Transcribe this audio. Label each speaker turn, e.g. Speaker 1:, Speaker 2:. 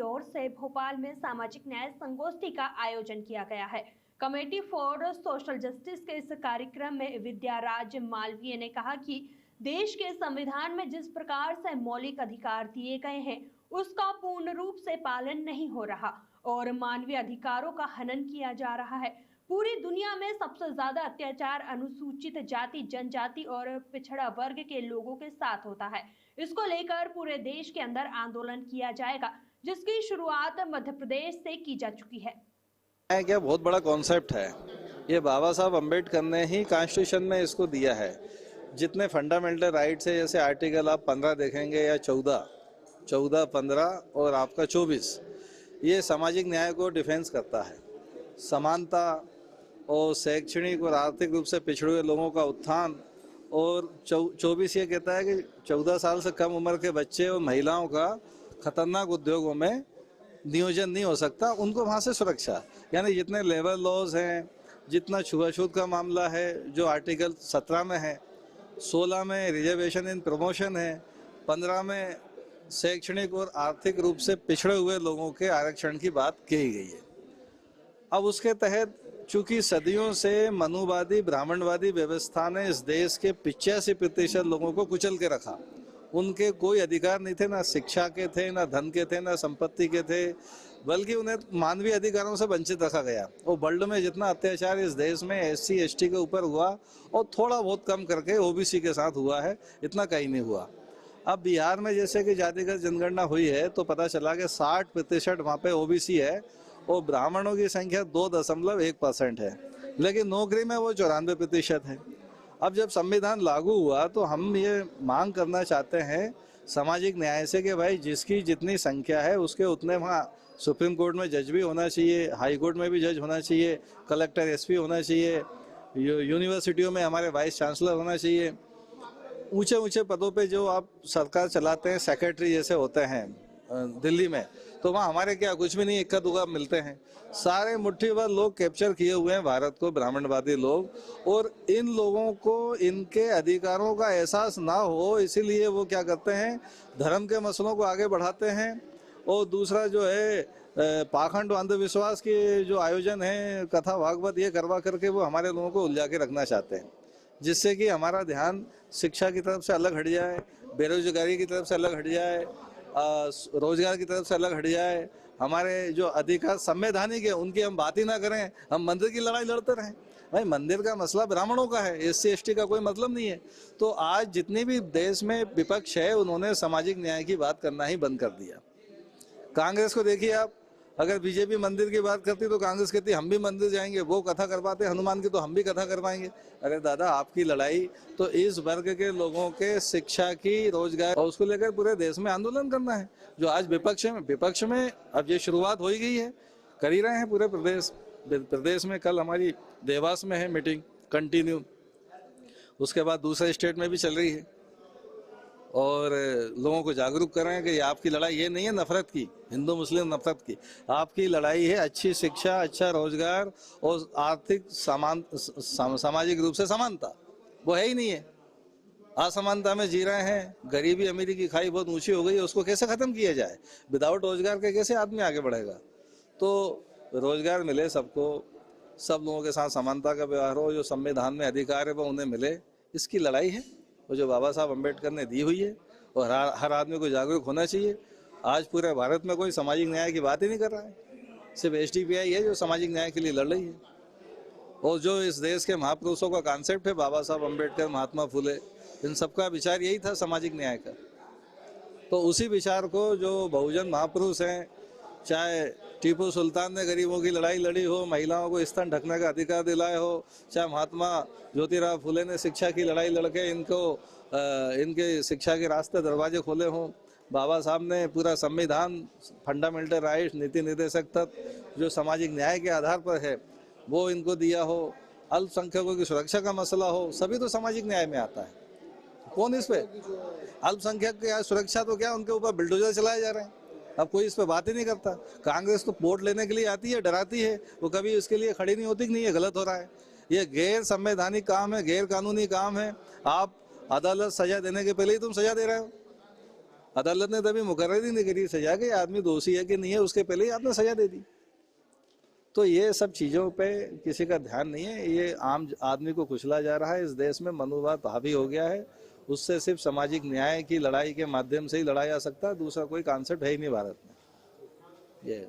Speaker 1: ओर से भोपाल में सामाजिक न्याय संगोष्ठी का आयोजन किया गया है। कमेटी फॉर सोशल जस्टिस के इस कार्यक्रम में विद्याराज मालवीय ने कहा कि देश के संविधान में जिस प्रकार से मौलिक अधिकार दिए गए हैं उसका पूर्ण रूप से पालन नहीं हो रहा और मानवीय अधिकारों का हनन किया जा रहा है। पूरी दुनिया में सबसे ज्यादा अत्याचार अनुसूचित जाति, जनजाति और पिछड़ा वर्ग के लोगों के साथ होता है। इसको लेकर पूरे देश के अंदर आंदोलन किया जाएगा, जिसकी शुरुआत मध्य प्रदेश से की जा चुकी है।
Speaker 2: क्या बहुत बड़ा कॉन्सेप्ट है ये, बाबा साहब अम्बेडकर ने ही कॉन्स्टिट्यूशन में इसको दिया है। जितने फंडामेंटल राइट्स है, जैसे आर्टिकल आप 15 देखेंगे या 14, 15 और आपका 24, ये सामाजिक न्याय को डिफेंस करता है। समानता और शैक्षणिक और आर्थिक रूप से पिछड़े हुए लोगों का उत्थान, और 24 ये कहता है कि 14 साल से कम उम्र के बच्चे और महिलाओं का खतरनाक उद्योगों में नियोजन नहीं हो सकता, उनको वहाँ से सुरक्षा। यानी जितने लेबर लॉज हैं, जितना छुआछूत का मामला है जो आर्टिकल 17 में है, 16 में रिजर्वेशन इन प्रमोशन है, 15 में शैक्षणिक और आर्थिक रूप से पिछड़े हुए लोगों के आरक्षण की बात कही गई है। अब उसके तहत चूंकि सदियों से मनुवादी ब्राह्मणवादी व्यवस्था ने इस देश के 85% लोगों को कुचल के रखा। उनके कोई अधिकार नहीं थे, ना शिक्षा के थे, ना धन के थे, ना संपत्ति के थे, बल्कि उन्हें मानवीय अधिकारों से वंचित रखा गया। और वर्ल्ड में जितना अत्याचार इस देश में SC ST के ऊपर हुआ और थोड़ा बहुत कम करके OBC के साथ हुआ है, इतना कहीं नहीं हुआ। अब बिहार में जैसे कि जातिगत जनगणना हुई है तो पता चला कि 60% वहाँ पे OBC है और ब्राह्मणों की संख्या 2.1% है, लेकिन नौकरी में वो 94% है। अब जब संविधान लागू हुआ तो हम ये मांग करना चाहते हैं सामाजिक न्याय से कि भाई जिसकी जितनी संख्या है उसके उतने वहाँ सुप्रीम कोर्ट में जज भी होना चाहिए, हाई कोर्ट में भी जज होना चाहिए, कलेक्टर SP होना चाहिए, यूनिवर्सिटियों में हमारे वाइस चांसलर होना चाहिए। ऊंचे ऊंचे पदों पे जो आप सरकार चलाते हैं, सेक्रेटरी जैसे होते हैं दिल्ली में, तो वहाँ हमारे क्या कुछ भी नहीं, इक्का दुक्का मिलते हैं। सारे मुट्ठी भर लोग कैप्चर किए हुए हैं भारत को, ब्राह्मणवादी लोग, और इन लोगों को इनके अधिकारों का एहसास ना हो, इसीलिए वो क्या करते हैं, धर्म के मसलों को आगे बढ़ाते हैं। और दूसरा जो है पाखंड अंधविश्वास के जो आयोजन है, कथा भागवत, ये करवा करके वो हमारे लोगों को उलझा के रखना चाहते हैं, जिससे कि हमारा ध्यान शिक्षा की तरफ से अलग हट जाए, बेरोजगारी की तरफ से अलग हट जाए, रोजगार की तरफ से अलग हट जाए। हमारे जो अधिकार संवैधानिक है उनकी हम बात ही ना करें, हम मंदिर की लड़ाई लड़ते रहें। भाई मंदिर का मसला ब्राह्मणों का है, SC ST का कोई मतलब नहीं है। तो आज जितनी भी देश में विपक्ष है उन्होंने सामाजिक न्याय की बात करना ही बंद कर दिया। कांग्रेस को देखिए आप, अगर BJP मंदिर की बात करती तो कांग्रेस कहती हम भी मंदिर जाएंगे, वो कथा करवाते हनुमान की तो हम भी कथा करवाएंगे। अरे दादा, आपकी लड़ाई तो इस वर्ग के लोगों के शिक्षा की, रोजगार, और उसको लेकर पूरे देश में आंदोलन करना है। जो आज विपक्ष में अब ये शुरुआत हो ही गई है, कर ही रहे हैं पूरे प्रदेश में। कल हमारी देवास में है मीटिंग कंटिन्यू, उसके बाद दूसरे स्टेट में भी चल रही है, और लोगों को जागरूक कर रहे हैं कि ये आपकी लड़ाई ये नहीं है नफरत की, हिंदू मुस्लिम नफरत की, आपकी लड़ाई है अच्छी शिक्षा, अच्छा रोजगार और आर्थिक सामाजिक रूप से समानता। वो है ही नहीं है, असमानता में जी रहे हैं। गरीबी अमीरी की खाई बहुत ऊंची हो गई है, उसको कैसे खत्म किया जाए? विदाउट रोजगार के कैसे आदमी आगे बढ़ेगा? तो रोजगार मिले सबको, सब लोगों के साथ समानता का व्यवहार हो, जो संविधान में अधिकार है वो उन्हें मिले, इसकी लड़ाई है वो जो बाबा साहब अम्बेडकर ने दी हुई है। और हर आदमी को जागरूक होना चाहिए। आज पूरे भारत में कोई सामाजिक न्याय की बात ही नहीं कर रहा है, सिर्फ SDPI है जो सामाजिक न्याय के लिए लड़ रही है। और जो इस देश के महापुरुषों का कॉन्सेप्ट है, बाबा साहब अम्बेडकर, महात्मा फुले, इन सबका विचार यही था सामाजिक न्याय का। तो उसी विचार को जो बहुजन महापुरुष हैं, चाहे टीपू सुल्तान ने गरीबों की लड़ाई लड़ी हो, महिलाओं को स्तन ढकने का अधिकार दिलाए हो, चाहे महात्मा ज्योतिराव फुले ने शिक्षा की लड़ाई लड़के इनके शिक्षा के रास्ते दरवाजे खोले हों, बाबा साहब ने पूरा संविधान, फंडामेंटल राइट्स, नीति निर्देशक तत्व जो सामाजिक न्याय के आधार पर है वो इनको दिया हो, अल्पसंख्यकों की सुरक्षा का मसला हो, सभी तो सामाजिक न्याय में आता है। कौन इस पे अल्पसंख्यक की सुरक्षा, तो क्या उनके ऊपर बिल्डोजर चलाए जा रहे हैं? अब कोई इस पे बात ही नहीं करता। कांग्रेस तो वोट लेने के लिए आती है, डराती है, वो कभी इसके लिए खड़ी नहीं होती कि नहीं ये गलत हो रहा है, ये गैर संवैधानिक काम है, गैर कानूनी काम है। आप अदालत सजा देने के पहले ही तुम सजा दे रहे हो। अदालत ने तभी मुकर्रर ही नहीं करी सजा कि आदमी दोषी है कि नहीं है, उसके पहले ही आपने सजा दे दी। तो ये सब चीज़ों पे किसी का ध्यान नहीं है, ये आम आदमी को कुचला जा रहा है। इस देश में मनुवाद हावी हो गया है, उससे सिर्फ सामाजिक न्याय की लड़ाई के माध्यम से ही लड़ा जा सकता है, दूसरा कोई कॉन्सेप्ट है ही नहीं भारत में। ये